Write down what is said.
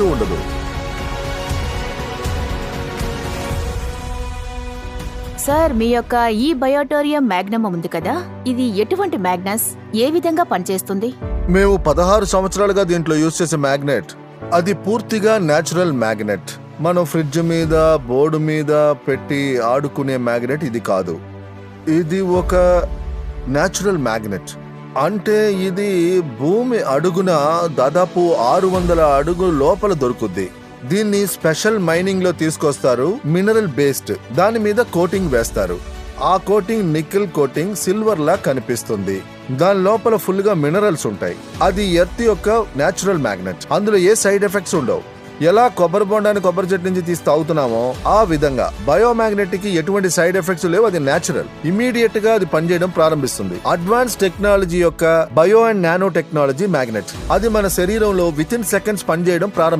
ఉన్నట్టు ఉండదు. సార్, మీ యొక్క ఈ బయోటోరియం మ్యాగ్నమ్ ఉంది కదా, ఇది ఎటువంటి మ్యాగ్నస్, ఏ విధంగా పనిచేస్తుంది? మేము 16 సంవత్సరాలుగా దీంట్లో యూజ్ చేసే మ్యాగ్నెట్ అది పూర్తిగా న్యాచురల్ మ్యాగ్నెట్. మనం ఫ్రిడ్జ్ మీద, బోర్డు మీద పెట్టి ఆడుకునే మ్యాగ్నెట్ ఇది కాదు. ఇది ఒక న్యాచురల్ మ్యాగ్నెట్. అంటే ఇది భూమి అడుగున దాదాపు 600 అడుగుల లోపల దొరుకుద్ది. దీన్ని స్పెషల్ మైనింగ్ లో తీసుకొస్తారు, మినరల్ బేస్డ్. దాని మీద కోటింగ్ వేస్తారు. ఆ కోటింగ్ నికెల్ కోటింగ్, సిల్వర్ లా కనిపిస్తుంది. దాని లోపల ఫుల్ గా మినరల్స్ ఉంటాయి. అది ఎర్త్ యొక్క న్యాచురల్ మ్యాగ్నెట్. అందులో ఏ సైడ్ ఎఫెక్ట్స్ ఉండవు. ఎలా కొబ్బరి బొండాన్ని కొబ్బరి చెట్టు నుంచి తీసి తాగుతున్నామో ఆ విధంగా బయోమాగ్నెటిక్ కి ఎటువంటి సైడ్ ఎఫెక్ట్స్ లేవు. అది న్యాచురల్. ఇమీడియట్ గా అది పనిచేయడం ప్రారంభిస్తుంది. అడ్వాన్స్ టెక్నాలజీ యొక్క bio and nano technology magnet. అది మన శరీరంలో విత్ ఇన్ సెకండ్స్ పనిచేయడం ప్రారంభిస్తుంది.